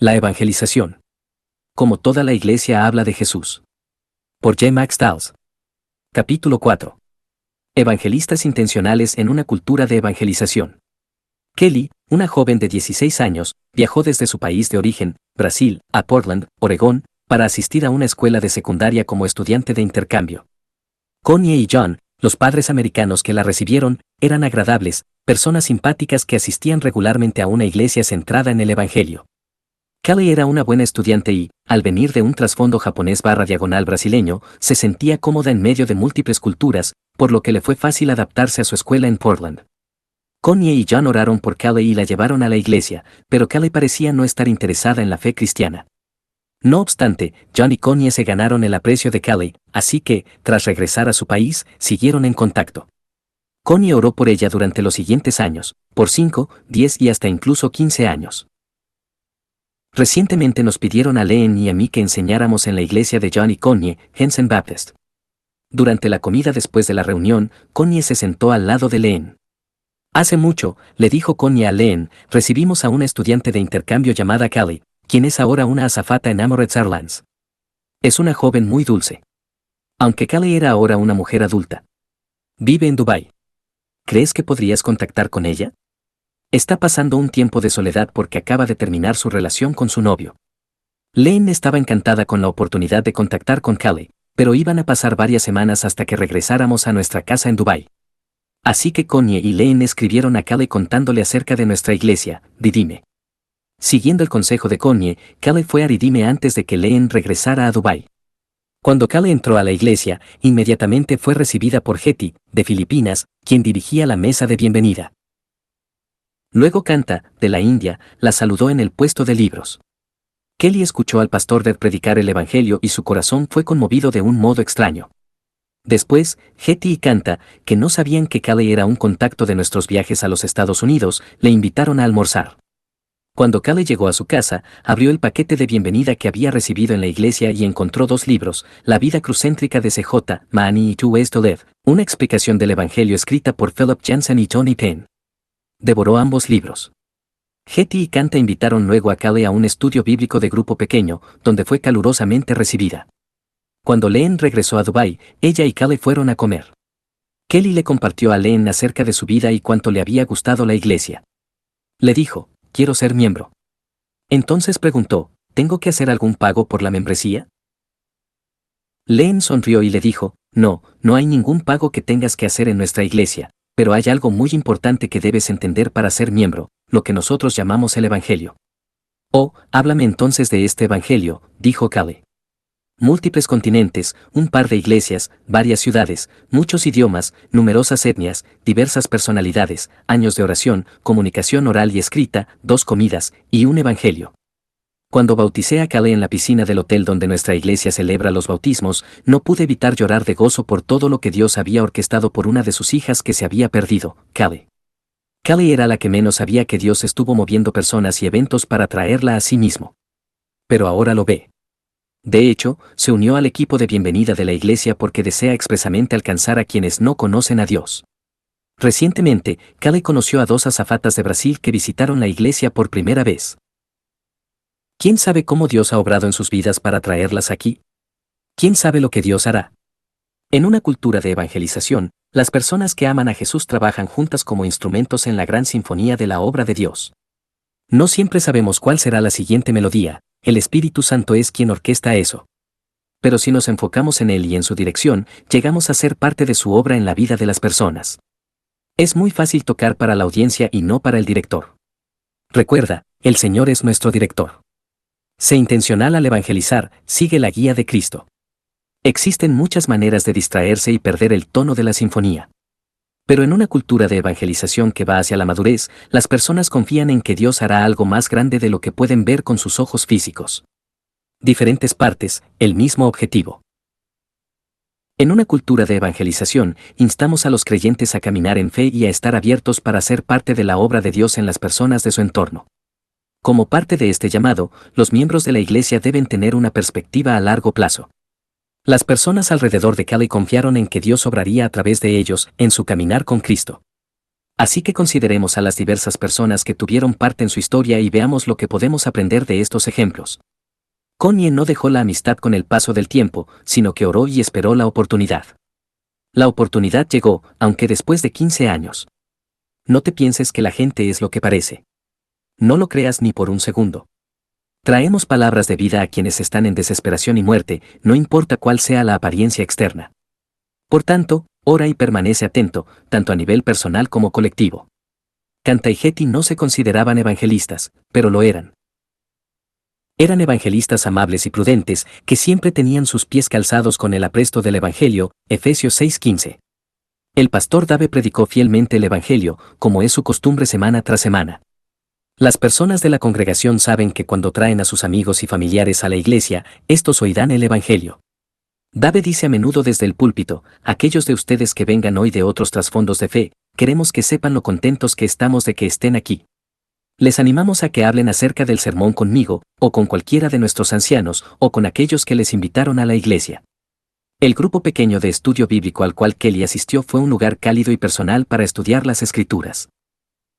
La evangelización. Como toda la iglesia habla de Jesús. Por J. Max Dals. Capítulo 4. Evangelistas intencionales en una cultura de evangelización. Kelly, una joven de 16 años, viajó desde su país de origen, Brasil, a Portland, Oregón, para asistir a una escuela de secundaria como estudiante de intercambio. Connie y John, los padres americanos que la recibieron, eran agradables, personas simpáticas que asistían regularmente a una iglesia centrada en el Evangelio. Kelly era una buena estudiante y, al venir de un trasfondo japonés/diagonal brasileño, se sentía cómoda en medio de múltiples culturas, por lo que le fue fácil adaptarse a su escuela en Portland. Connie y John oraron por Kelly y la llevaron a la iglesia, pero Kelly parecía no estar interesada en la fe cristiana. No obstante, John y Connie se ganaron el aprecio de Kelly, así que, tras regresar a su país, siguieron en contacto. Connie oró por ella durante los siguientes años, por 5, 10 y hasta incluso 15 años. Recientemente nos pidieron a Leen y a mí que enseñáramos en la iglesia de John y Connie, Henson Baptist. Durante la comida después de la reunión, Connie se sentó al lado de Leen. Hace mucho, le dijo Connie a Leen, recibimos a una estudiante de intercambio llamada Kelly, quien es ahora una azafata en Emirates Airlines. Es una joven muy dulce. Aunque Kelly era ahora una mujer adulta. Vive en Dubái. ¿Crees que podrías contactar con ella? Está pasando un tiempo de soledad porque acaba de terminar su relación con su novio. Leen estaba encantada con la oportunidad de contactar con Kelly, pero iban a pasar varias semanas hasta que regresáramos a nuestra casa en Dubái. Así que Connie y Leen escribieron a Kelly contándole acerca de nuestra iglesia, Redeem. Siguiendo el consejo de Connie, Kelly fue a Redeem antes de que Leen regresara a Dubái. Cuando Kelly entró a la iglesia, inmediatamente fue recibida por Hetty, de Filipinas, quien dirigía la mesa de bienvenida. Luego Kanta, de la India, la saludó en el puesto de libros. Kelly escuchó al pastor Dave predicar el evangelio y su corazón fue conmovido de un modo extraño. Después, Hetty y Kanta, que no sabían que Kelly era un contacto de nuestros viajes a los Estados Unidos, le invitaron a almorzar. Cuando Kelly llegó a su casa, abrió el paquete de bienvenida que había recibido en la iglesia y encontró 2 libros, La vida crucéntrica de C.J. Mahaney y Two Ways to Live, una explicación del evangelio escrita por Philip Jansen y Tony Payne. Devoró ambos libros. Hetty y Kanta invitaron luego a Kelly a un estudio bíblico de grupo pequeño, donde fue calurosamente recibida. Cuando Leen regresó a Dubái, ella y Kelly fueron a comer. Kelly le compartió a Leen acerca de su vida y cuánto le había gustado la iglesia. Le dijo, quiero ser miembro. Entonces preguntó, ¿tengo que hacer algún pago por la membresía? Leen sonrió y le dijo, no hay ningún pago que tengas que hacer en nuestra iglesia. Pero hay algo muy importante que debes entender para ser miembro, lo que nosotros llamamos el Evangelio. Oh, háblame entonces de este Evangelio, dijo Kelly. Múltiples continentes, un par de iglesias, varias ciudades, muchos idiomas, numerosas etnias, diversas personalidades, años de oración, comunicación oral y escrita, 2 comidas, y un Evangelio. Cuando bauticé a Kelly en la piscina del hotel donde nuestra iglesia celebra los bautismos, no pude evitar llorar de gozo por todo lo que Dios había orquestado por una de sus hijas que se había perdido, Kelly. Kelly era la que menos sabía que Dios estuvo moviendo personas y eventos para traerla a sí mismo. Pero ahora lo ve. De hecho, se unió al equipo de bienvenida de la iglesia porque desea expresamente alcanzar a quienes no conocen a Dios. Recientemente, Kelly conoció a 2 azafatas de Brasil que visitaron la iglesia por primera vez. ¿Quién sabe cómo Dios ha obrado en sus vidas para traerlas aquí? ¿Quién sabe lo que Dios hará? En una cultura de evangelización, las personas que aman a Jesús trabajan juntas como instrumentos en la gran sinfonía de la obra de Dios. No siempre sabemos cuál será la siguiente melodía, el Espíritu Santo es quien orquesta eso. Pero si nos enfocamos en Él y en su dirección, llegamos a ser parte de su obra en la vida de las personas. Es muy fácil tocar para la audiencia y no para el director. Recuerda, el Señor es nuestro director. Sé intencional al evangelizar, sigue la guía de Cristo. Existen muchas maneras de distraerse y perder el tono de la sinfonía. Pero en una cultura de evangelización que va hacia la madurez, las personas confían en que Dios hará algo más grande de lo que pueden ver con sus ojos físicos. Diferentes partes, el mismo objetivo. En una cultura de evangelización, instamos a los creyentes a caminar en fe y a estar abiertos para ser parte de la obra de Dios en las personas de su entorno. Como parte de este llamado, los miembros de la iglesia deben tener una perspectiva a largo plazo. Las personas alrededor de Kelly confiaron en que Dios obraría a través de ellos en su caminar con Cristo. Así que consideremos a las diversas personas que tuvieron parte en su historia y veamos lo que podemos aprender de estos ejemplos. Connie no dejó la amistad con el paso del tiempo, sino que oró y esperó la oportunidad. La oportunidad llegó, aunque después de 15 años. No te pienses que la gente es lo que parece. No lo creas ni por un segundo. Traemos palabras de vida a quienes están en desesperación y muerte, no importa cuál sea la apariencia externa. Por tanto, ora y permanece atento, tanto a nivel personal como colectivo. Kanta y Getty no se consideraban evangelistas, pero lo eran. Eran evangelistas amables y prudentes, que siempre tenían sus pies calzados con el apresto del Evangelio, Efesios 6:15. El pastor Dave predicó fielmente el Evangelio, como es su costumbre semana tras semana. Las personas de la congregación saben que cuando traen a sus amigos y familiares a la iglesia, estos oirán el Evangelio. Dave dice a menudo desde el púlpito, aquellos de ustedes que vengan hoy de otros trasfondos de fe, queremos que sepan lo contentos que estamos de que estén aquí. Les animamos a que hablen acerca del sermón conmigo, o con cualquiera de nuestros ancianos, o con aquellos que les invitaron a la iglesia. El grupo pequeño de estudio bíblico al cual Kelly asistió fue un lugar cálido y personal para estudiar las Escrituras.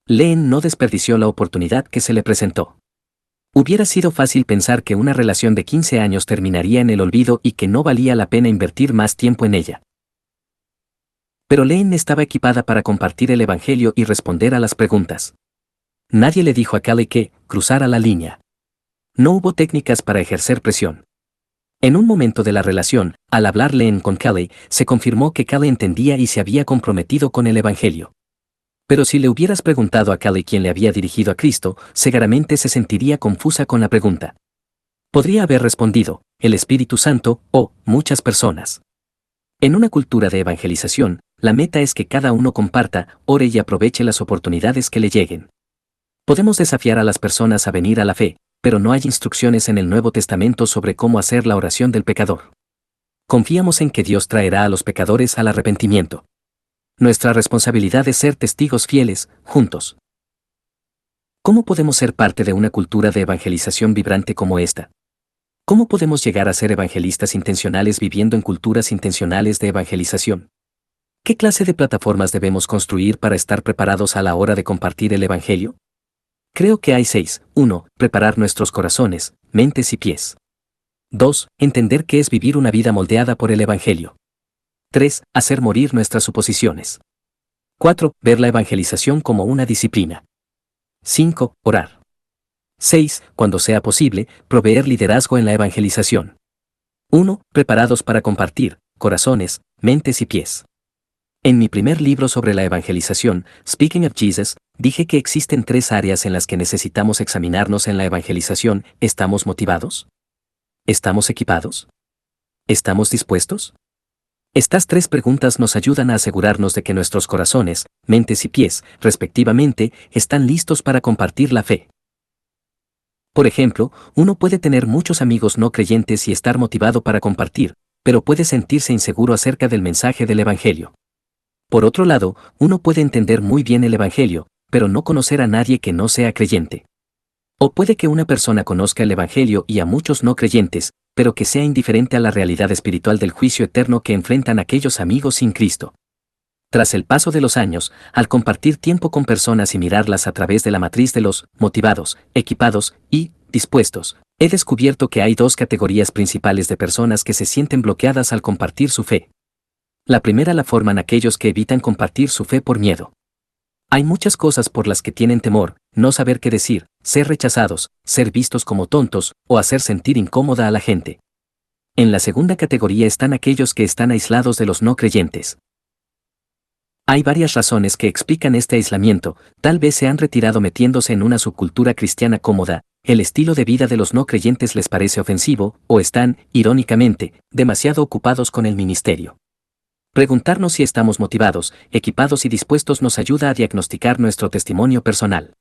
Len no desperdició la oportunidad que se le presentó. Hubiera sido fácil pensar que una relación de 15 años terminaría en el olvido y que no valía la pena invertir más tiempo en ella. Pero Len estaba equipada para compartir el Evangelio y responder a las preguntas. Nadie le dijo a Kelly que cruzara la línea. No hubo técnicas para ejercer presión. En un momento de la relación, al hablar Len con Kelly, se confirmó que Kelly entendía y se había comprometido con el Evangelio. Pero si le hubieras preguntado a Kelly quién le había dirigido a Cristo, seguramente se sentiría confusa con la pregunta. Podría haber respondido, el Espíritu Santo, o muchas personas. En una cultura de evangelización, la meta es que cada uno comparta, ore y aproveche las oportunidades que le lleguen. Podemos desafiar a las personas a venir a la fe, pero no hay instrucciones en el Nuevo Testamento sobre cómo hacer la oración del pecador. Confiamos en que Dios traerá a los pecadores al arrepentimiento. Nuestra responsabilidad es ser testigos fieles, juntos. ¿Cómo podemos ser parte de una cultura de evangelización vibrante como esta? ¿Cómo podemos llegar a ser evangelistas intencionales viviendo en culturas intencionales de evangelización? ¿Qué clase de plataformas debemos construir para estar preparados a la hora de compartir el Evangelio? Creo que hay 6. 1. Preparar nuestros corazones, mentes y pies. 2. Entender qué es vivir una vida moldeada por el Evangelio. 3. Hacer morir nuestras suposiciones. 4. Ver la evangelización como una disciplina. 5. Orar. 6. Cuando sea posible, proveer liderazgo en la evangelización. 1. Preparados para compartir, corazones, mentes y pies. En mi primer libro sobre la evangelización, Speaking of Jesus, dije que existen 3 áreas en las que necesitamos examinarnos en la evangelización. ¿Estamos motivados? ¿Estamos equipados? ¿Estamos dispuestos? Estas 3 preguntas nos ayudan a asegurarnos de que nuestros corazones, mentes y pies, respectivamente, están listos para compartir la fe. Por ejemplo, uno puede tener muchos amigos no creyentes y estar motivado para compartir, pero puede sentirse inseguro acerca del mensaje del Evangelio. Por otro lado, uno puede entender muy bien el Evangelio, pero no conocer a nadie que no sea creyente. O puede que una persona conozca el Evangelio y a muchos no creyentes, pero que sea indiferente a la realidad espiritual del juicio eterno que enfrentan aquellos amigos sin Cristo. Tras el paso de los años, al compartir tiempo con personas y mirarlas a través de la matriz de los motivados, equipados y dispuestos, he descubierto que hay 2 categorías principales de personas que se sienten bloqueadas al compartir su fe. La primera la forman aquellos que evitan compartir su fe por miedo. Hay muchas cosas por las que tienen temor: no saber qué decir, ser rechazados, ser vistos como tontos, o hacer sentir incómoda a la gente. En la segunda categoría están aquellos que están aislados de los no creyentes. Hay varias razones que explican este aislamiento. Tal vez se han retirado metiéndose en una subcultura cristiana cómoda, el estilo de vida de los no creyentes les parece ofensivo, o están, irónicamente, demasiado ocupados con el ministerio. Preguntarnos si estamos motivados, equipados y dispuestos nos ayuda a diagnosticar nuestro testimonio personal.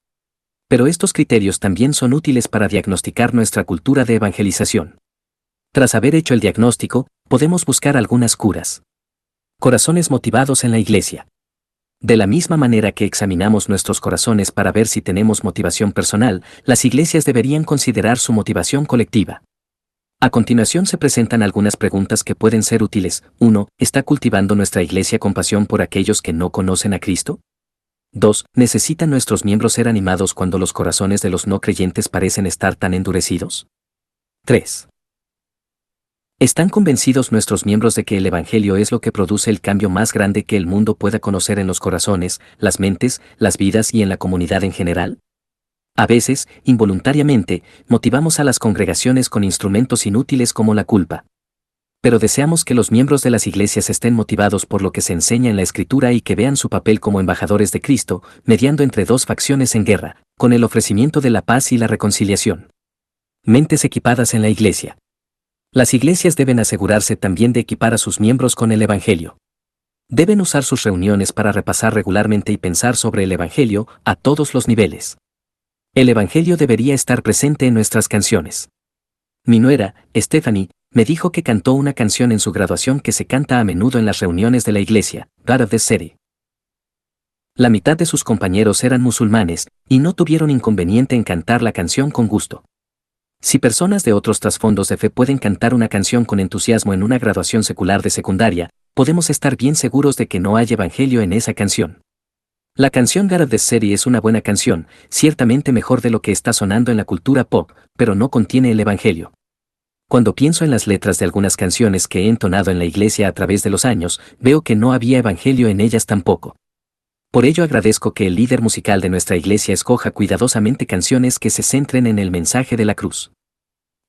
Pero estos criterios también son útiles para diagnosticar nuestra cultura de evangelización. Tras haber hecho el diagnóstico, podemos buscar algunas curas. Corazones motivados en la iglesia. De la misma manera que examinamos nuestros corazones para ver si tenemos motivación personal, las iglesias deberían considerar su motivación colectiva. A continuación se presentan algunas preguntas que pueden ser útiles. 1. ¿Está cultivando nuestra iglesia compasión por aquellos que no conocen a Cristo? 2. ¿Necesitan nuestros miembros ser animados cuando los corazones de los no creyentes parecen estar tan endurecidos? 3. ¿Están convencidos nuestros miembros de que el Evangelio es lo que produce el cambio más grande que el mundo pueda conocer en los corazones, las mentes, las vidas y en la comunidad en general? A veces, involuntariamente, motivamos a las congregaciones con instrumentos inútiles como la culpa. Pero deseamos que los miembros de las iglesias estén motivados por lo que se enseña en la Escritura y que vean su papel como embajadores de Cristo, mediando entre dos facciones en guerra, con el ofrecimiento de la paz y la reconciliación. Mentes equipadas en la iglesia. Las iglesias deben asegurarse también de equipar a sus miembros con el Evangelio. Deben usar sus reuniones para repasar regularmente y pensar sobre el Evangelio a todos los niveles. El Evangelio debería estar presente en nuestras canciones. Mi nuera, Stephanie, me dijo que cantó una canción en su graduación que se canta a menudo en las reuniones de la iglesia, God of the City. La mitad de sus compañeros eran musulmanes, y no tuvieron inconveniente en cantar la canción con gusto. Si personas de otros trasfondos de fe pueden cantar una canción con entusiasmo en una graduación secular de secundaria, podemos estar bien seguros de que no hay evangelio en esa canción. La canción God of the City es una buena canción, ciertamente mejor de lo que está sonando en la cultura pop, pero no contiene el evangelio. Cuando pienso en las letras de algunas canciones que he entonado en la iglesia a través de los años, veo que no había evangelio en ellas tampoco. Por ello agradezco que el líder musical de nuestra iglesia escoja cuidadosamente canciones que se centren en el mensaje de la cruz.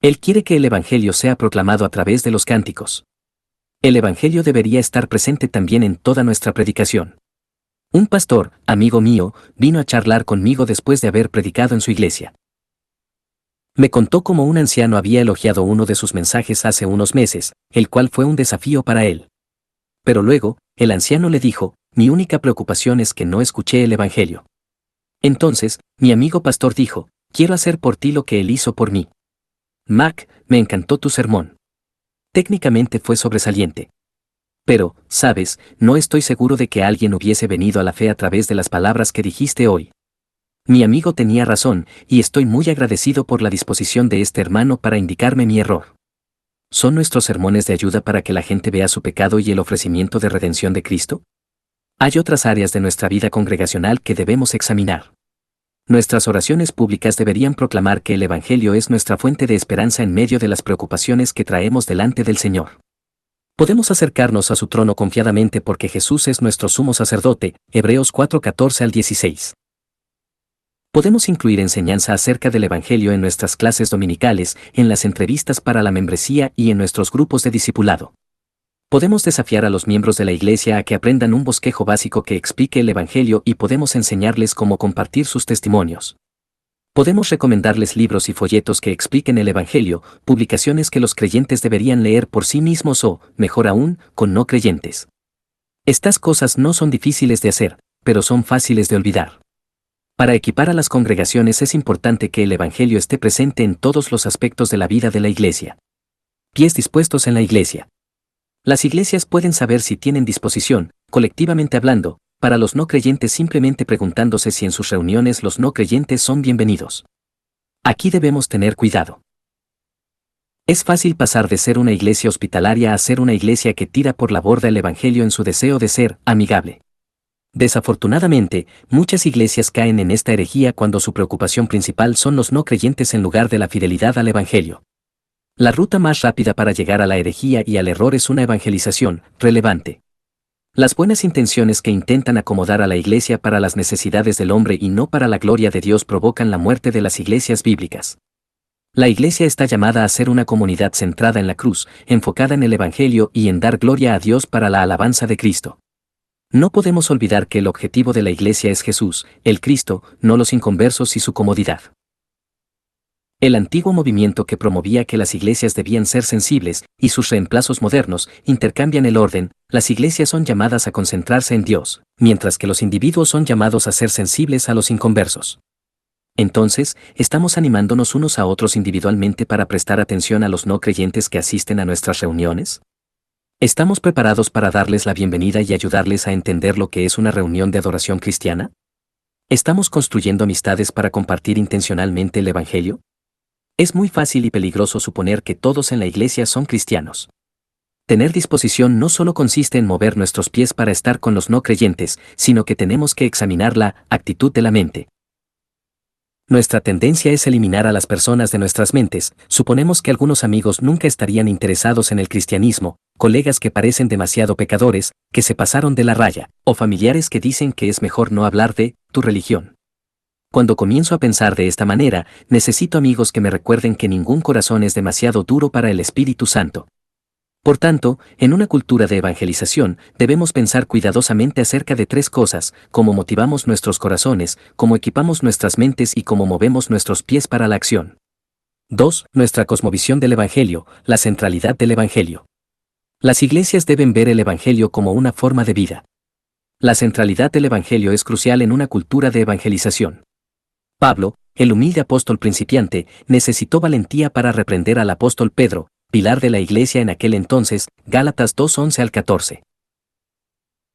Él quiere que el evangelio sea proclamado a través de los cánticos. El evangelio debería estar presente también en toda nuestra predicación. Un pastor, amigo mío, vino a charlar conmigo después de haber predicado en su iglesia. Me contó cómo un anciano había elogiado uno de sus mensajes hace unos meses, el cual fue un desafío para él. Pero luego, el anciano le dijo, mi única preocupación es que no escuché el evangelio. Entonces, mi amigo pastor dijo, quiero hacer por ti lo que él hizo por mí. Mac, me encantó tu sermón. Técnicamente fue sobresaliente. Pero, sabes, no estoy seguro de que alguien hubiese venido a la fe a través de las palabras que dijiste hoy. Mi amigo tenía razón, y estoy muy agradecido por la disposición de este hermano para indicarme mi error. ¿Son nuestros sermones de ayuda para que la gente vea su pecado y el ofrecimiento de redención de Cristo? Hay otras áreas de nuestra vida congregacional que debemos examinar. Nuestras oraciones públicas deberían proclamar que el Evangelio es nuestra fuente de esperanza en medio de las preocupaciones que traemos delante del Señor. Podemos acercarnos a su trono confiadamente porque Jesús es nuestro sumo sacerdote, Hebreos 4:14 al 16. Podemos incluir enseñanza acerca del Evangelio en nuestras clases dominicales, en las entrevistas para la membresía y en nuestros grupos de discipulado. Podemos desafiar a los miembros de la iglesia a que aprendan un bosquejo básico que explique el Evangelio y podemos enseñarles cómo compartir sus testimonios. Podemos recomendarles libros y folletos que expliquen el Evangelio, publicaciones que los creyentes deberían leer por sí mismos o, mejor aún, con no creyentes. Estas cosas no son difíciles de hacer, pero son fáciles de olvidar. Para equipar a las congregaciones es importante que el Evangelio esté presente en todos los aspectos de la vida de la iglesia. Pies dispuestos en la iglesia. Las iglesias pueden saber si tienen disposición, colectivamente hablando, para los no creyentes simplemente preguntándose si en sus reuniones los no creyentes son bienvenidos. Aquí debemos tener cuidado. Es fácil pasar de ser una iglesia hospitalaria a ser una iglesia que tira por la borda el Evangelio en su deseo de ser amigable. Desafortunadamente, muchas iglesias caen en esta herejía cuando su preocupación principal son los no creyentes en lugar de la fidelidad al Evangelio. La ruta más rápida para llegar a la herejía y al error es una evangelización relevante. Las buenas intenciones que intentan acomodar a la iglesia para las necesidades del hombre y no para la gloria de Dios provocan la muerte de las iglesias bíblicas. La iglesia está llamada a ser una comunidad centrada en la cruz, enfocada en el Evangelio y en dar gloria a Dios para la alabanza de Cristo. No podemos olvidar que el objetivo de la iglesia es Jesús, el Cristo, no los inconversos y su comodidad. El antiguo movimiento que promovía que las iglesias debían ser sensibles, y sus reemplazos modernos, intercambian el orden, las iglesias son llamadas a concentrarse en Dios, mientras que los individuos son llamados a ser sensibles a los inconversos. Entonces, ¿estamos animándonos unos a otros individualmente para prestar atención a los no creyentes que asisten a nuestras reuniones? ¿Estamos preparados para darles la bienvenida y ayudarles a entender lo que es una reunión de adoración cristiana? ¿Estamos construyendo amistades para compartir intencionalmente el Evangelio? Es muy fácil y peligroso suponer que todos en la iglesia son cristianos. Tener disposición no solo consiste en mover nuestros pies para estar con los no creyentes, sino que tenemos que examinar la actitud de la mente. Nuestra tendencia es eliminar a las personas de nuestras mentes. Suponemos que algunos amigos nunca estarían interesados en el cristianismo, colegas que parecen demasiado pecadores, que se pasaron de la raya, o familiares que dicen que es mejor no hablar de tu religión. Cuando comienzo a pensar de esta manera, necesito amigos que me recuerden que ningún corazón es demasiado duro para el Espíritu Santo. Por tanto, en una cultura de evangelización, debemos pensar cuidadosamente acerca de tres cosas: cómo motivamos nuestros corazones, cómo equipamos nuestras mentes y cómo movemos nuestros pies para la acción. 2. Nuestra cosmovisión del Evangelio, la centralidad del Evangelio. Las iglesias deben ver el Evangelio como una forma de vida. La centralidad del Evangelio es crucial en una cultura de evangelización. Pablo, el humilde apóstol principiante, necesitó valentía para reprender al apóstol Pedro, pilar de la iglesia en aquel entonces, Gálatas 2:11 al 14.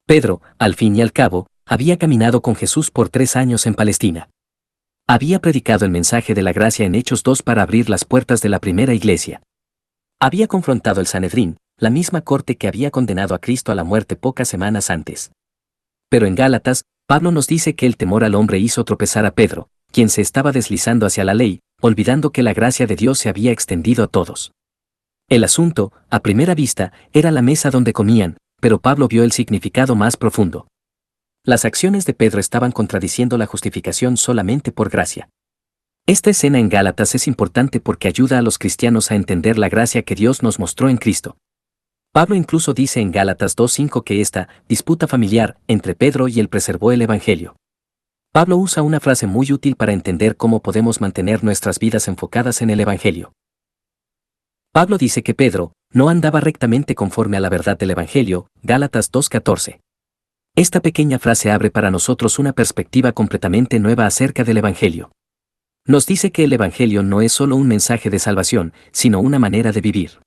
Pedro, al fin y al cabo, había caminado con Jesús por 3 años en Palestina. Había predicado el mensaje de la gracia en Hechos 2 para abrir las puertas de la primera iglesia. Había confrontado el Sanedrín, la misma corte que había condenado a Cristo a la muerte pocas semanas antes. Pero en Gálatas, Pablo nos dice que el temor al hombre hizo tropezar a Pedro, quien se estaba deslizando hacia la ley, olvidando que la gracia de Dios se había extendido a todos. El asunto, a primera vista, era la mesa donde comían, pero Pablo vio el significado más profundo. Las acciones de Pedro estaban contradiciendo la justificación solamente por gracia. Esta escena en Gálatas es importante porque ayuda a los cristianos a entender la gracia que Dios nos mostró en Cristo. Pablo incluso dice en Gálatas 2:5 que esta disputa familiar entre Pedro y él preservó el Evangelio. Pablo usa una frase muy útil para entender cómo podemos mantener nuestras vidas enfocadas en el Evangelio. Pablo dice que Pedro no andaba rectamente conforme a la verdad del Evangelio, Gálatas 2:14. Esta pequeña frase abre para nosotros una perspectiva completamente nueva acerca del Evangelio. Nos dice que el Evangelio no es solo un mensaje de salvación, sino una manera de vivir.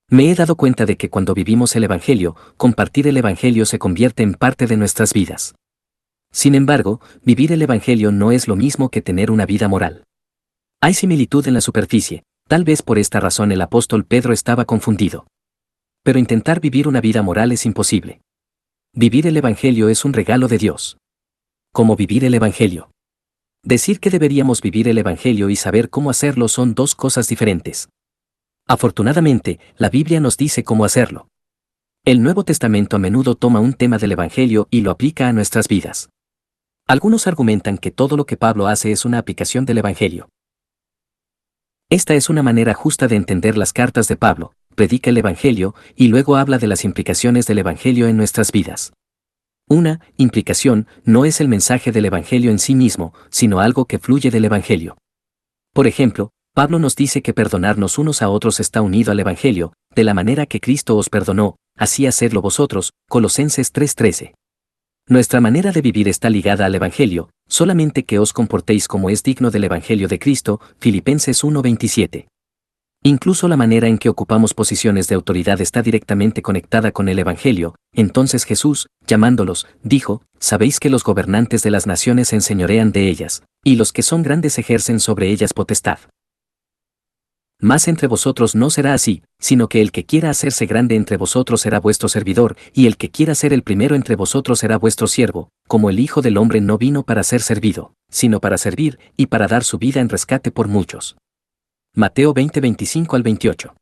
Me he dado cuenta de que cuando vivimos el Evangelio, compartir el Evangelio se convierte en parte de nuestras vidas. Sin embargo, vivir el Evangelio no es lo mismo que tener una vida moral. Hay similitud en la superficie. Tal vez por esta razón el apóstol Pedro estaba confundido. Pero intentar vivir una vida moral es imposible. Vivir el Evangelio es un regalo de Dios. ¿Cómo vivir el Evangelio? Decir que deberíamos vivir el Evangelio y saber cómo hacerlo son dos cosas diferentes. Afortunadamente, la Biblia nos dice cómo hacerlo. El Nuevo Testamento a menudo toma un tema del Evangelio y lo aplica a nuestras vidas. Algunos argumentan que todo lo que Pablo hace es una aplicación del Evangelio. Esta es una manera justa de entender las cartas de Pablo: predica el Evangelio y luego habla de las implicaciones del Evangelio en nuestras vidas. Una implicación no es el mensaje del Evangelio en sí mismo, sino algo que fluye del Evangelio. Por ejemplo, Pablo nos dice que perdonarnos unos a otros está unido al Evangelio, de la manera que Cristo os perdonó, así hacedlo vosotros, Colosenses 3:13. Nuestra manera de vivir está ligada al Evangelio, solamente que os comportéis como es digno del Evangelio de Cristo, Filipenses 1:27. Incluso la manera en que ocupamos posiciones de autoridad está directamente conectada con el Evangelio. Entonces Jesús, llamándolos, dijo: sabéis que los gobernantes de las naciones se enseñorean de ellas, y los que son grandes ejercen sobre ellas potestad. Mas entre vosotros no será así, sino que el que quiera hacerse grande entre vosotros será vuestro servidor, y el que quiera ser el primero entre vosotros será vuestro siervo, como el Hijo del Hombre no vino para ser servido, sino para servir, y para dar su vida en rescate por muchos. Mateo 20:25 al 28.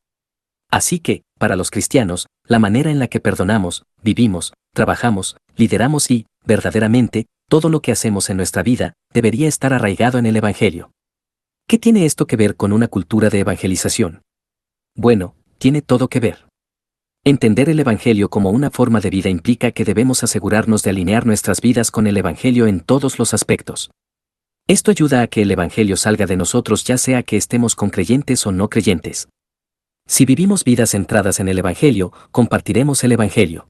Así que, para los cristianos, la manera en la que perdonamos, vivimos, trabajamos, lideramos y, verdaderamente, todo lo que hacemos en nuestra vida, debería estar arraigado en el Evangelio. ¿Qué tiene esto que ver con una cultura de evangelización? Bueno, tiene todo que ver. Entender el Evangelio como una forma de vida implica que debemos asegurarnos de alinear nuestras vidas con el Evangelio en todos los aspectos. Esto ayuda a que el Evangelio salga de nosotros, ya sea que estemos con creyentes o no creyentes. Si vivimos vidas centradas en el Evangelio, compartiremos el Evangelio.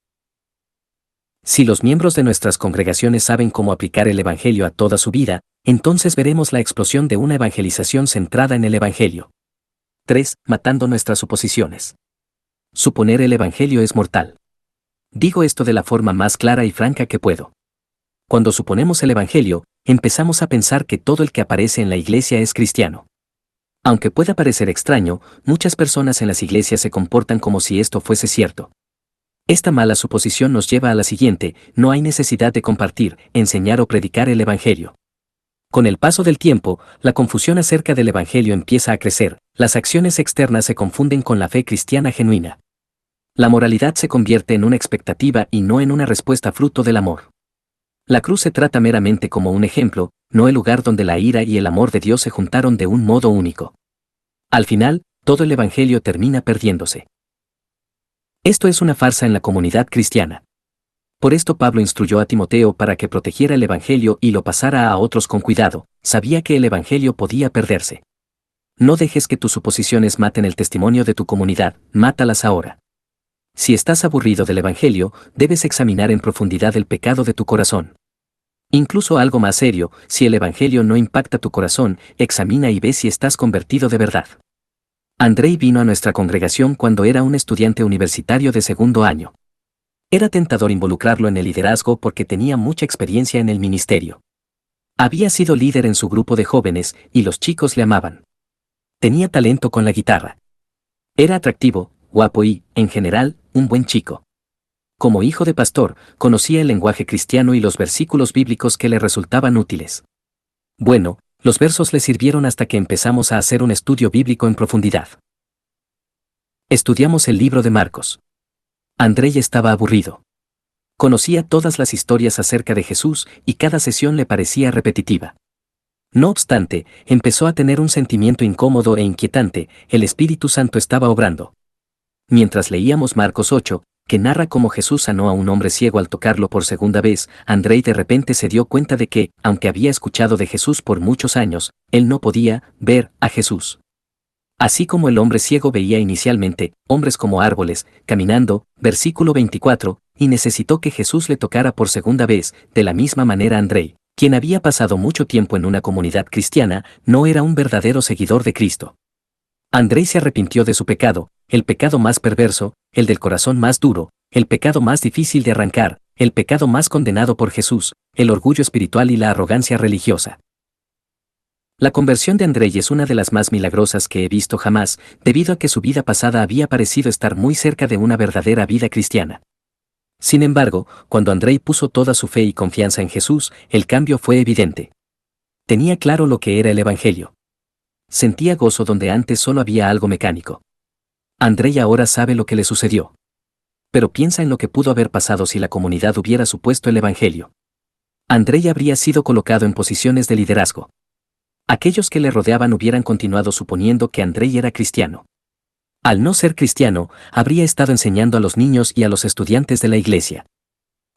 Si los miembros de nuestras congregaciones saben cómo aplicar el Evangelio a toda su vida, entonces veremos la explosión de una evangelización centrada en el Evangelio. 3. Matando nuestras suposiciones. Suponer el Evangelio es mortal. Digo esto de la forma más clara y franca que puedo. Cuando suponemos el Evangelio, empezamos a pensar que todo el que aparece en la iglesia es cristiano. Aunque pueda parecer extraño, muchas personas en las iglesias se comportan como si esto fuese cierto. Esta mala suposición nos lleva a la siguiente: no hay necesidad de compartir, enseñar o predicar el Evangelio. Con el paso del tiempo, la confusión acerca del Evangelio empieza a crecer, las acciones externas se confunden con la fe cristiana genuina. La moralidad se convierte en una expectativa y no en una respuesta fruto del amor. La cruz se trata meramente como un ejemplo, no el lugar donde la ira y el amor de Dios se juntaron de un modo único. Al final, todo el Evangelio termina perdiéndose. Esto es una farsa en la comunidad cristiana. Por esto Pablo instruyó a Timoteo para que protegiera el Evangelio y lo pasara a otros con cuidado. Sabía que el Evangelio podía perderse. No dejes que tus suposiciones maten el testimonio de tu comunidad, mátalas ahora. Si estás aburrido del Evangelio, debes examinar en profundidad el pecado de tu corazón. Incluso algo más serio, si el Evangelio no impacta tu corazón, examina y ve si estás convertido de verdad. Andrei vino a nuestra congregación cuando era un estudiante universitario de segundo año. Era tentador involucrarlo en el liderazgo porque tenía mucha experiencia en el ministerio. Había sido líder en su grupo de jóvenes y los chicos le amaban. Tenía talento con la guitarra. Era atractivo, guapo y, en general, un buen chico. Como hijo de pastor, conocía el lenguaje cristiano y los versículos bíblicos que le resultaban útiles. Bueno, los versos le sirvieron hasta que empezamos a hacer un estudio bíblico en profundidad. Estudiamos el libro de Marcos. Andrei estaba aburrido. Conocía todas las historias acerca de Jesús y cada sesión le parecía repetitiva. No obstante, empezó a tener un sentimiento incómodo e inquietante: el Espíritu Santo estaba obrando. Mientras leíamos Marcos 8, que narra cómo Jesús sanó a un hombre ciego al tocarlo por segunda vez, Andrei de repente se dio cuenta de que, aunque había escuchado de Jesús por muchos años, él no podía ver a Jesús. Así como el hombre ciego veía inicialmente hombres como árboles, caminando, versículo 24, y necesitó que Jesús le tocara por segunda vez, de la misma manera Andrei, quien había pasado mucho tiempo en una comunidad cristiana, no era un verdadero seguidor de Cristo. Andrei se arrepintió de su pecado, el pecado más perverso, el del corazón más duro, el pecado más difícil de arrancar, el pecado más condenado por Jesús, el orgullo espiritual y la arrogancia religiosa. La conversión de Andrei es una de las más milagrosas que he visto jamás, debido a que su vida pasada había parecido estar muy cerca de una verdadera vida cristiana. Sin embargo, cuando Andrei puso toda su fe y confianza en Jesús, el cambio fue evidente. Tenía claro lo que era el Evangelio. Sentía gozo donde antes solo había algo mecánico. Andrei ahora sabe lo que le sucedió. Pero piensa en lo que pudo haber pasado si la comunidad hubiera supuesto el Evangelio. Andrei habría sido colocado en posiciones de liderazgo. Aquellos que le rodeaban hubieran continuado suponiendo que Andrei era cristiano. Al no ser cristiano, habría estado enseñando a los niños y a los estudiantes de la iglesia.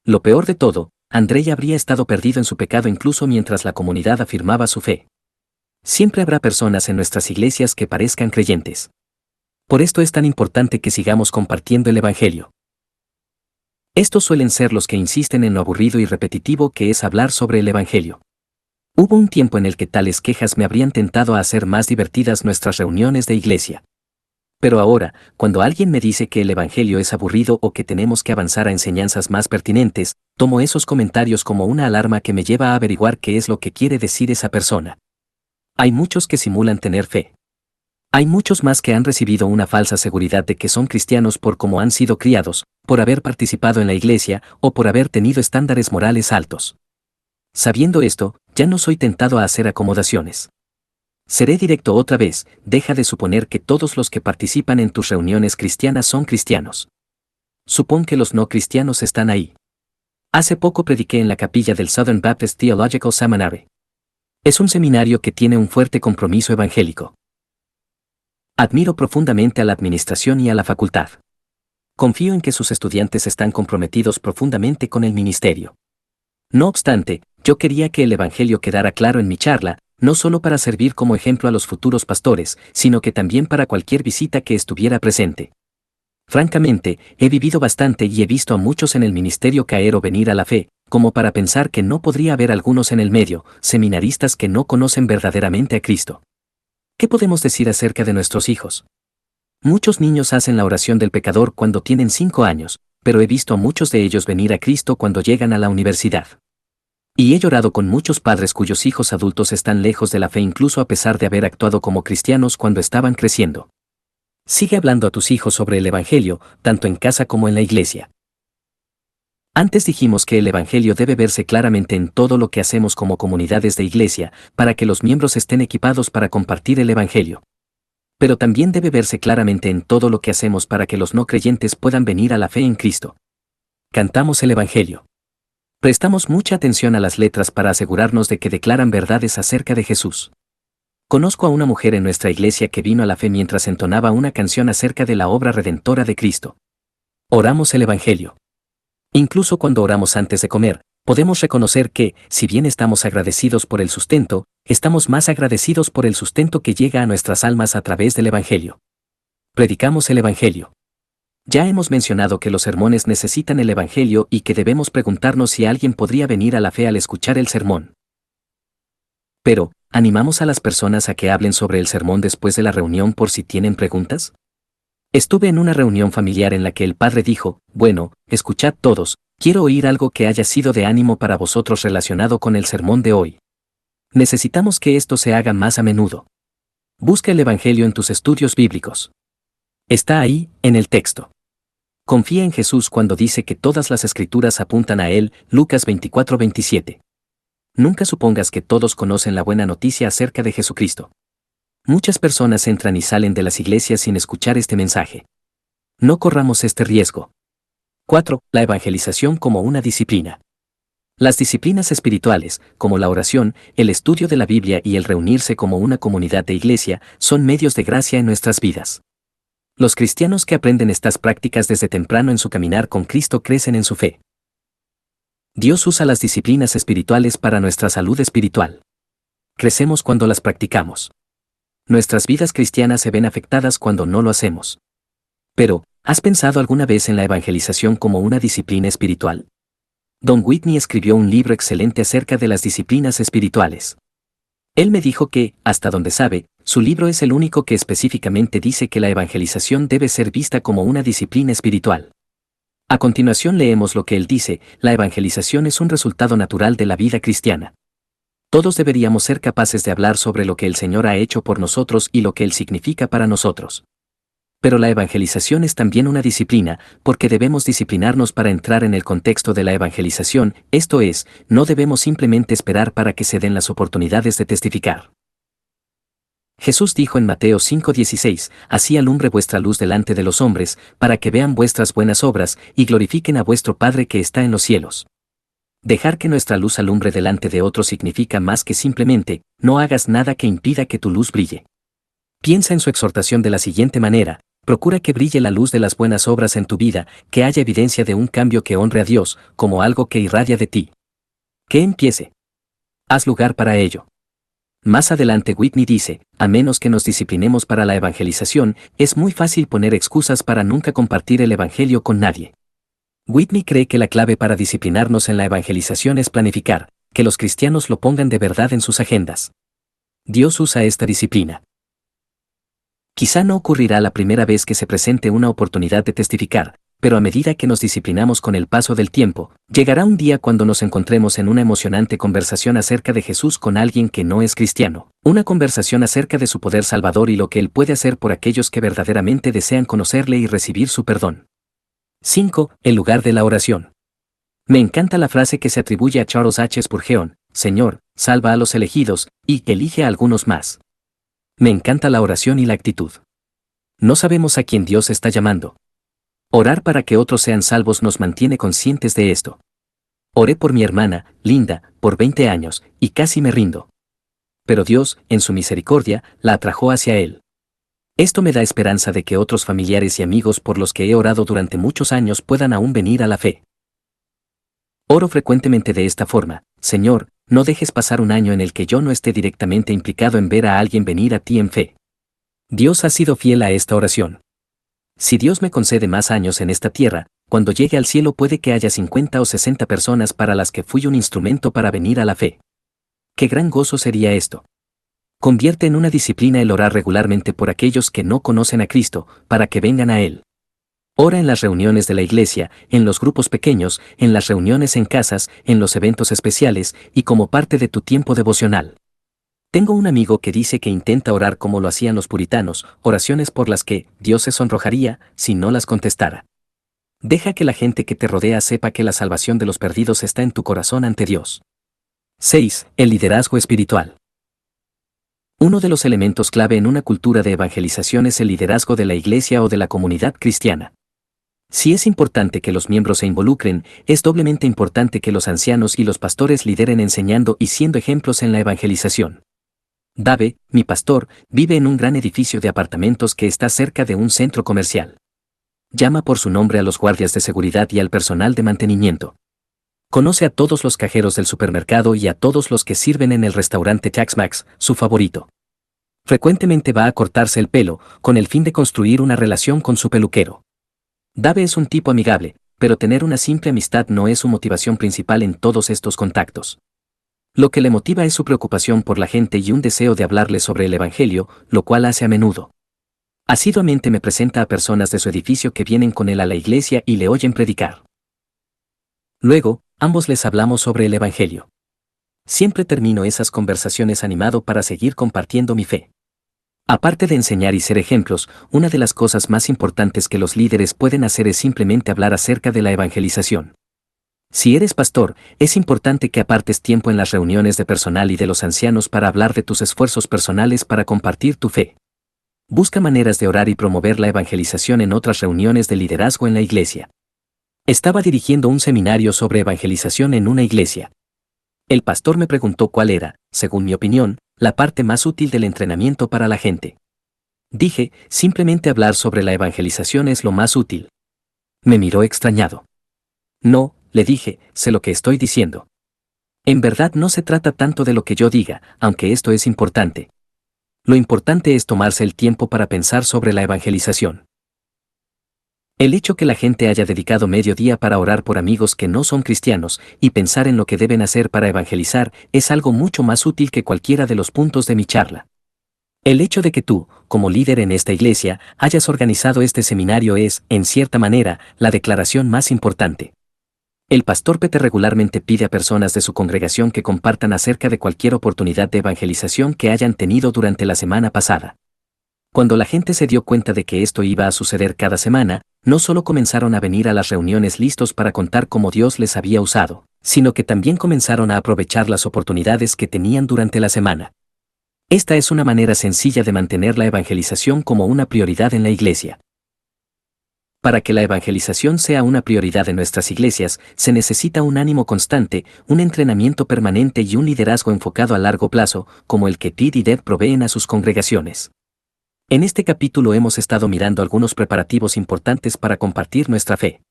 Lo peor de todo, Andrei habría estado perdido en su pecado incluso mientras la comunidad afirmaba su fe. Siempre habrá personas en nuestras iglesias que parezcan creyentes. Por esto es tan importante que sigamos compartiendo el Evangelio. Estos suelen ser los que insisten en lo aburrido y repetitivo que es hablar sobre el Evangelio. Hubo un tiempo en el que tales quejas me habrían tentado a hacer más divertidas nuestras reuniones de iglesia. Pero ahora, cuando alguien me dice que el Evangelio es aburrido o que tenemos que avanzar a enseñanzas más pertinentes, tomo esos comentarios como una alarma que me lleva a averiguar qué es lo que quiere decir esa persona. Hay muchos que simulan tener fe. Hay muchos más que han recibido una falsa seguridad de que son cristianos por cómo han sido criados, por haber participado en la iglesia o por haber tenido estándares morales altos. Sabiendo esto, ya no soy tentado a hacer acomodaciones. Seré directo otra vez: deja de suponer que todos los que participan en tus reuniones cristianas son cristianos. Supón que los no cristianos están ahí. Hace poco prediqué en la capilla del Southern Baptist Theological Seminary. Es un seminario que tiene un fuerte compromiso evangélico. Admiro profundamente a la administración y a la facultad. Confío en que sus estudiantes están comprometidos profundamente con el ministerio. No obstante, yo quería que el Evangelio quedara claro en mi charla, no solo para servir como ejemplo a los futuros pastores, sino que también para cualquier visita que estuviera presente. Francamente, he vivido bastante y he visto a muchos en el ministerio caer o venir a la fe, como para pensar que no podría haber algunos en el medio, seminaristas que no conocen verdaderamente a Cristo. ¿Qué podemos decir acerca de nuestros hijos? Muchos niños hacen la oración del pecador cuando tienen 5 años, pero he visto a muchos de ellos venir a Cristo cuando llegan a la universidad. Y he llorado con muchos padres cuyos hijos adultos están lejos de la fe incluso a pesar de haber actuado como cristianos cuando estaban creciendo. Sigue hablando a tus hijos sobre el Evangelio, tanto en casa como en la iglesia. Antes dijimos que el Evangelio debe verse claramente en todo lo que hacemos como comunidades de iglesia, para que los miembros estén equipados para compartir el Evangelio. Pero también debe verse claramente en todo lo que hacemos para que los no creyentes puedan venir a la fe en Cristo. Cantamos el Evangelio. Prestamos mucha atención a las letras para asegurarnos de que declaran verdades acerca de Jesús. Conozco a una mujer en nuestra iglesia que vino a la fe mientras entonaba una canción acerca de la obra redentora de Cristo. Oramos el Evangelio. Incluso cuando oramos antes de comer, podemos reconocer que, si bien estamos agradecidos por el sustento, estamos más agradecidos por el sustento que llega a nuestras almas a través del Evangelio. Predicamos el Evangelio. Ya hemos mencionado que los sermones necesitan el Evangelio y que debemos preguntarnos si alguien podría venir a la fe al escuchar el sermón. Pero, ¿animamos a las personas a que hablen sobre el sermón después de la reunión por si tienen preguntas? Estuve en una reunión familiar en la que el padre dijo, bueno, escuchad todos, quiero oír algo que haya sido de ánimo para vosotros relacionado con el sermón de hoy. Necesitamos que esto se haga más a menudo. Busca el Evangelio en tus estudios bíblicos. Está ahí, en el texto. Confía en Jesús cuando dice que todas las escrituras apuntan a Él, Lucas 24:27. Nunca supongas que todos conocen la buena noticia acerca de Jesucristo. Muchas personas entran y salen de las iglesias sin escuchar este mensaje. No corramos este riesgo. 4. La evangelización como una disciplina. Las disciplinas espirituales, como la oración, el estudio de la Biblia y el reunirse como una comunidad de iglesia, son medios de gracia en nuestras vidas. Los cristianos que aprenden estas prácticas desde temprano en su caminar con Cristo crecen en su fe. Dios usa las disciplinas espirituales para nuestra salud espiritual. Crecemos cuando las practicamos. Nuestras vidas cristianas se ven afectadas cuando no lo hacemos. Pero, ¿has pensado alguna vez en la evangelización como una disciplina espiritual? Don Whitney escribió un libro excelente acerca de las disciplinas espirituales. Él me dijo que, hasta donde sabe, su libro es el único que específicamente dice que la evangelización debe ser vista como una disciplina espiritual. A continuación leemos lo que él dice: la evangelización es un resultado natural de la vida cristiana. Todos deberíamos ser capaces de hablar sobre lo que el Señor ha hecho por nosotros y lo que Él significa para nosotros. Pero la evangelización es también una disciplina, porque debemos disciplinarnos para entrar en el contexto de la evangelización, esto es, no debemos simplemente esperar para que se den las oportunidades de testificar. Jesús dijo en Mateo 5:16, así alumbre vuestra luz delante de los hombres, para que vean vuestras buenas obras y glorifiquen a vuestro Padre que está en los cielos. Dejar que nuestra luz alumbre delante de otros significa más que simplemente, no hagas nada que impida que tu luz brille. Piensa en su exhortación de la siguiente manera: procura que brille la luz de las buenas obras en tu vida, que haya evidencia de un cambio que honre a Dios, como algo que irradia de ti. Que empiece. Haz lugar para ello. Más adelante Whitney dice, a menos que nos disciplinemos para la evangelización, es muy fácil poner excusas para nunca compartir el Evangelio con nadie. Whitney cree que la clave para disciplinarnos en la evangelización es planificar, que los cristianos lo pongan de verdad en sus agendas. Dios usa esta disciplina. Quizá no ocurrirá la primera vez que se presente una oportunidad de testificar, pero a medida que nos disciplinamos con el paso del tiempo, llegará un día cuando nos encontremos en una emocionante conversación acerca de Jesús con alguien que no es cristiano, una conversación acerca de su poder salvador y lo que Él puede hacer por aquellos que verdaderamente desean conocerle y recibir su perdón. 5. El lugar de la oración. Me encanta la frase que se atribuye a Charles H. Spurgeon: Señor, salva a los elegidos, y elige a algunos más. Me encanta la oración y la actitud. No sabemos a quién Dios está llamando. Orar para que otros sean salvos nos mantiene conscientes de esto. Oré por mi hermana, Linda, por 20 años, y casi me rindo. Pero Dios, en su misericordia, la atrajo hacia Él. Esto me da esperanza de que otros familiares y amigos por los que he orado durante muchos años puedan aún venir a la fe. Oro frecuentemente de esta forma: Señor, no dejes pasar un año en el que yo no esté directamente implicado en ver a alguien venir a ti en fe. Dios ha sido fiel a esta oración. Si Dios me concede más años en esta tierra, cuando llegue al cielo puede que haya 50 o 60 personas para las que fui un instrumento para venir a la fe. ¡Qué gran gozo sería esto! Convierte en una disciplina el orar regularmente por aquellos que no conocen a Cristo, para que vengan a Él. Ora en las reuniones de la iglesia, en los grupos pequeños, en las reuniones en casas, en los eventos especiales y como parte de tu tiempo devocional. Tengo un amigo que dice que intenta orar como lo hacían los puritanos, oraciones por las que Dios se sonrojaría si no las contestara. Deja que la gente que te rodea sepa que la salvación de los perdidos está en tu corazón ante Dios. 6. El liderazgo espiritual. Uno de los elementos clave en una cultura de evangelización es el liderazgo de la iglesia o de la comunidad cristiana. Si es importante que los miembros se involucren, es doblemente importante que los ancianos y los pastores lideren enseñando y siendo ejemplos en la evangelización. Dave, mi pastor, vive en un gran edificio de apartamentos que está cerca de un centro comercial. Llama por su nombre a los guardias de seguridad y al personal de mantenimiento. Conoce a todos los cajeros del supermercado y a todos los que sirven en el restaurante Tex-Mex, su favorito. Frecuentemente va a cortarse el pelo, con el fin de construir una relación con su peluquero. Dave es un tipo amigable, pero tener una simple amistad no es su motivación principal en todos estos contactos. Lo que le motiva es su preocupación por la gente y un deseo de hablarles sobre el Evangelio, lo cual hace a menudo. Asiduamente me presenta a personas de su edificio que vienen con él a la iglesia y le oyen predicar. Luego, ambos les hablamos sobre el Evangelio. Siempre termino esas conversaciones animado para seguir compartiendo mi fe. Aparte de enseñar y ser ejemplos, una de las cosas más importantes que los líderes pueden hacer es simplemente hablar acerca de la evangelización. Si eres pastor, es importante que apartes tiempo en las reuniones de personal y de los ancianos para hablar de tus esfuerzos personales para compartir tu fe. Busca maneras de orar y promover la evangelización en otras reuniones de liderazgo en la iglesia. Estaba dirigiendo un seminario sobre evangelización en una iglesia. El pastor me preguntó cuál era, según mi opinión, la parte más útil del entrenamiento para la gente. Dije, simplemente hablar sobre la evangelización es lo más útil. Me miró extrañado. No, le dije, sé lo que estoy diciendo. En verdad no se trata tanto de lo que yo diga, aunque esto es importante. Lo importante es tomarse el tiempo para pensar sobre la evangelización. El hecho que la gente haya dedicado medio día para orar por amigos que no son cristianos y pensar en lo que deben hacer para evangelizar es algo mucho más útil que cualquiera de los puntos de mi charla. El hecho de que tú, como líder en esta iglesia, hayas organizado este seminario es, en cierta manera, la declaración más importante. El pastor Peter regularmente pide a personas de su congregación que compartan acerca de cualquier oportunidad de evangelización que hayan tenido durante la semana pasada. Cuando la gente se dio cuenta de que esto iba a suceder cada semana, no solo comenzaron a venir a las reuniones listos para contar cómo Dios les había usado, sino que también comenzaron a aprovechar las oportunidades que tenían durante la semana. Esta es una manera sencilla de mantener la evangelización como una prioridad en la iglesia. Para que la evangelización sea una prioridad en nuestras iglesias, se necesita un ánimo constante, un entrenamiento permanente y un liderazgo enfocado a largo plazo, como el que Ted y Deb proveen a sus congregaciones. En este capítulo hemos estado mirando algunos preparativos importantes para compartir nuestra fe.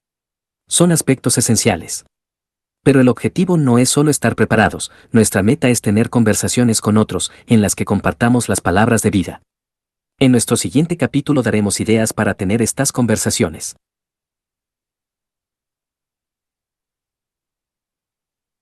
Son aspectos esenciales. Pero el objetivo no es solo estar preparados, nuestra meta es tener conversaciones con otros, en las que compartamos las palabras de vida. En nuestro siguiente capítulo daremos ideas para tener estas conversaciones.